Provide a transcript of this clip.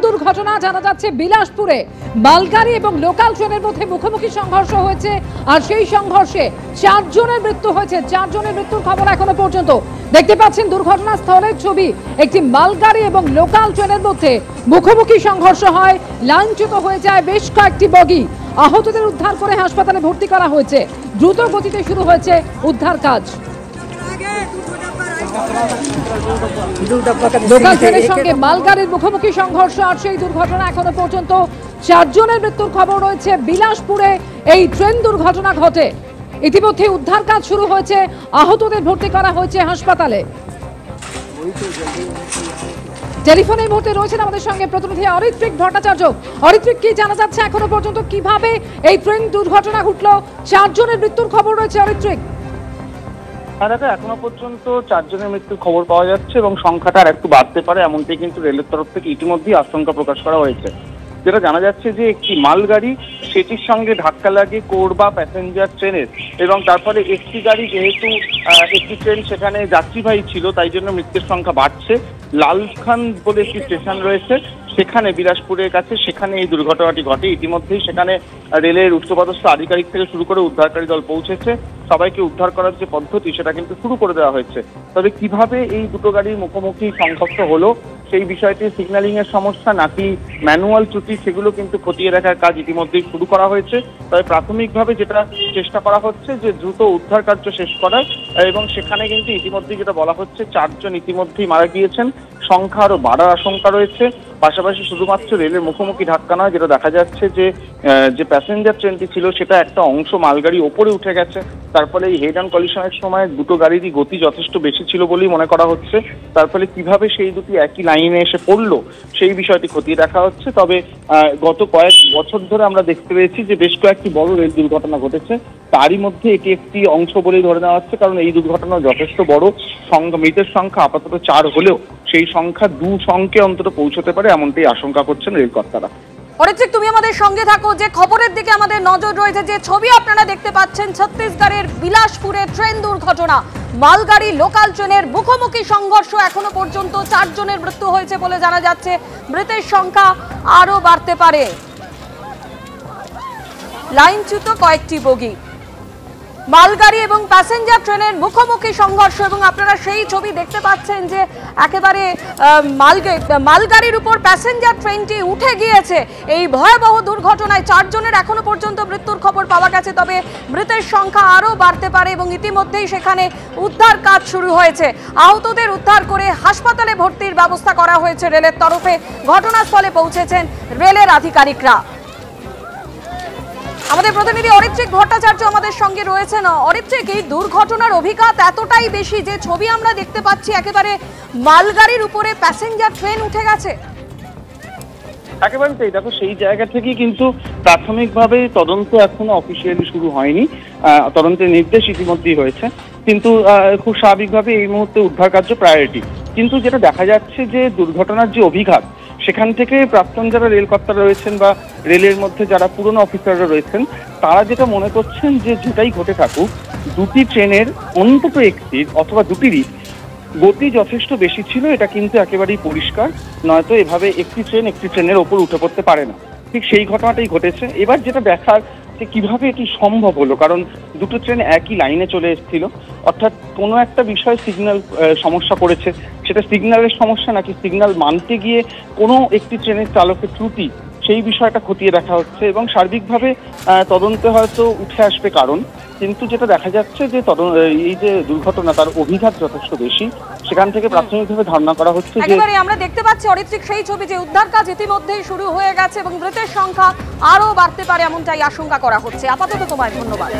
দুর্ঘটনা জানা যাচ্ছে বিলাসপুরে মালগাড়ি এবং লোকাল ট্রেনের মধ্যে মুখোমুখি সংঘর্ষ হয়েছে আর সেই সংঘর্ষে 4 জনের মৃত্যু হয়েছে। 4 জনের মৃত্যুর খবর এখনো পর্যন্ত। দেখতে পাচ্ছেন দুর্ঘটনাস্থলের ছবি। একটি মালগাড়ি এবং লোকাল ট্রেনের মধ্যে মুখোমুখি সংঘর্ষ হয়, লাইনচ্যুত হয়ে যায় বেশ কয়েকটি বগি। আহতদের উদ্ধার করে হাসপাতালে ভর্তি করা হয়েছে। দ্রুত গতিতে শুরু হয়েছে উদ্ধার কাজ। লোকাল ট্রেনের সঙ্গে মালগাড়ির মুখোমুখি সংঘর্ষ আর সেই দুর্ঘটনা এখনো পর্যন্ত 4 জনের মৃত্যুর খবর রয়েছে। বিলাসপুরে এই ট্রেন দুর্ঘটনা ঘটে। ইতিমধ্যে উদ্ধার কাজ শুরু হয়েছে, আহতদের ভর্তি করা হয়েছে হাসপাতালে। টেলিফোনে এই মুহূর্তে রয়েছেন আমাদের সঙ্গে প্রতিনিধি অরিত্রিক ভট্টাচার্য। অরিত্রিক, কি জানা যাচ্ছে এখনো পর্যন্ত, কিভাবে এই ট্রেন দুর্ঘটনা ঘটলো? 4 জনের মৃত্যুর খবর রয়েছে অরিত্রিক। দাদা, এখনো পর্যন্ত 4 জনের মৃত্যুর খবর পাওয়া যাচ্ছে এবং সংখ্যাটা আর একটু বাড়তে পারে এমনটাই কিন্তু রেলের তরফ থেকে ইতিমধ্যেই আশঙ্কা প্রকাশ করা হয়েছে। যেটা জানা যাচ্ছে যে একটি মালগাড়ি সেটির সঙ্গে ধাক্কা লাগে কোরবা প্যাসেঞ্জার ট্রেনের এবং তারপরে একটি গাড়ি, যেহেতু একটি ট্রেন সেখানে যাত্রীবাহী ছিল তাই জন্য মৃত্যুর সংখ্যা বাড়ছে। লালখান বলে একটি স্টেশন রয়েছে সেখানে, বিলাসপুরের কাছে, সেখানে এই দুর্ঘটনাটি ঘটে। ইতিমধ্যেই সেখানে রেলের উচ্চপদস্থ আধিকারিক থেকে শুরু করে উদ্ধারকারী দল পৌঁছেছে। সবাইকে উদ্ধার করার যে পদ্ধতি সেটা কিন্তু শুরু করে দেওয়া হয়েছে। তবে কিভাবে এই দুটো গাড়ির মুখোমুখি সংঘর্ষ হলো সেই বিষয়টি সিগন্যালিং এর সমস্যা নাকি ম্যানুয়াল ত্রুটি সেগুলো কিন্তু খতিয়ে দেখার কাজ ইতিমধ্যেই শুরু করা হয়েছে। তবে প্রাথমিকভাবে যেটা চেষ্টা করা হচ্ছে যে দ্রুত উদ্ধার কার্য শেষ করার, এবং সেখানে কিন্তু ইতিমধ্যেই যেটা বলা হচ্ছে 4 জন ইতিমধ্যেই মারা গিয়েছেন, সংখ্যা আরো বাড়ার আশঙ্কা রয়েছে। পাশাপাশি শুধুমাত্র রেলের মুখোমুখি ধাক্কা নয়, যেটা দেখা যাচ্ছে যে প্যাসেঞ্জার ট্রেনটি ছিল সেটা একটা অংশ মালগাড়ি ওপরে উঠে গেছে। তার ফলে এই হেড অন কলিশনের সময় দুটো গাড়িরই গতি যথেষ্ট বেশি ছিল বলেই মনে করা হচ্ছে। তার ফলে কিভাবে সেই দুটি একই লাইনে এসে পড়লো সেই বিষয়টি খতিয়ে দেখা হচ্ছে। তবে গত কয়েক বছর ধরে আমরা দেখতে পেয়েছি যে বেশ কয়েকটি বড় রেল দুর্ঘটনা ঘটেছে, তারই মধ্যে এটি একটি অংশ বলেই ধরে নেওয়া হচ্ছে। কারণ এই দুর্ঘটনা যথেষ্ট বড়, মৃতের সংখ্যা আপাতত 4 হলেও সেই সংখ্যা 2 অঙ্কে অন্তত পৌঁছতে পারে এমনটাই আশঙ্কা করছেন রেলকর্তারা। অরিত্রিক, তুমি আমাদের সঙ্গে থাকো। যে খবরের দিকে আমাদের নজর রয়েছে, যে ছবি আপনারা দেখতে পাচ্ছেন, ছত্তিশগড়ের বিলাসপুরে ট্রেন দুর্ঘটনা, মালগাড়ি লোকাল ট্রেনের মুখোমুখি সংঘর্ষ। এখনো পর্যন্ত 4 জনের মৃত্যু হয়েছে বলে জানা যাচ্ছে। মৃতের সংখ্যা আরো বাড়তে পারে। লাইনচ্যুত কয়েকটি বগি। মালগাড়ি এবং প্যাসেঞ্জার ট্রেনের মুখোমুখি সংঘর্ষ, এবং আপনারা সেই ছবি দেখতে পাচ্ছেন যে একেবারে মালগাড়ির উপর প্যাসেঞ্জার ট্রেনটি উঠে গিয়েছে। এই ভয়াবহ দুর্ঘটনায় 4 জনের এখনো পর্যন্ত মৃত্যুর খবর পাওয়া গেছে। তবে মৃতের সংখ্যা আরও বাড়তে পারে এবং ইতিমধ্যেই সেখানে উদ্ধার কাজ শুরু হয়েছে। আহতদের উদ্ধার করে হাসপাতালে ভর্তির ব্যবস্থা করা হয়েছে রেলের তরফে। ঘটনাস্থলে পৌঁছেছেন রেলের আধিকারিকরা। আমাদের প্রতিনিধি অরিত্রিক ভট্টাচার্য আমাদের সঙ্গে রয়েছেন। অরিত্রিক, এই দুর্ঘটনার অভিঘাত এতটাই বেশি যে ছবি আমরা দেখতে পাচ্ছি, একেবারে মালগাড়ির উপরে প্যাসেঞ্জার ট্রেন উঠে গেছে। একেবারে তাই। দেখো, সেই জায়গা থেকেই কিন্তু প্রাথমিকভাবে তদন্ত এখনো অফিসিয়ালি শুরু হয়নি। তদন্তের নির্দেশ ইতিমধ্যেই হয়েছে, কিন্তু খুব স্বাভাবিকভাবে এই মুহূর্তে উদ্ধার কার্য প্রায়োরিটি। কিন্তু যেটা দেখা যাচ্ছে যে দুর্ঘটনার যে অভিঘাত, সেখান থেকে প্রাক্তন যারা রেলকর্তারা রয়েছেন বা রেলের মধ্যে যারা পুরনো অফিসাররা রয়েছেন, তারা যেটা মনে করছেন যে যেটাই ঘটে থাকুক, দুটি ট্রেনের অন্তত একটির অথবা দুটিরই গতি যথেষ্ট বেশি ছিল, এটা কিন্তু একেবারেই পরিষ্কার। নয়তো এভাবে একটি ট্রেনের ওপর উঠে পড়তে পারে না। ঠিক সেই ঘটনাটাই ঘটেছে। এবার যেটা দেখার যে কিভাবে এটি সম্ভব হলো, কারণ দুটো ট্রেন একই লাইনে চলে এসেছিল, অর্থাৎ কোনো একটা বিষয় সিগন্যাল সমস্যা করেছে, সেটা সিগন্যালের সমস্যা নাকি সিগন্যাল মানতে গিয়ে কোনো একটি ট্রেনের চালকের ত্রুটি, সেই বিষয়টা খতিয়ে দেখা হচ্ছে এবং সার্বিকভাবে তদন্তে হয়তো উঠে আসবে কারণ। কিন্তু যেটা দেখা যাচ্ছে যে এই যে দুর্ঘটনা, তার অভিঘাত যথেষ্ট বেশি, সেখান থেকে প্রাথমিকভাবে ধারণা করা হচ্ছে যে আমরা দেখতে পাচ্ছি অরিত্রিক সেই ছবি যে উদ্ধার কাজ ইতিমধ্যেই শুরু হয়ে গেছে এবং মৃতের সংখ্যা আরো বাড়তে পারে এমনটাই আশঙ্কা করা হচ্ছে। আপাতত তোমায় ধন্যবাদ।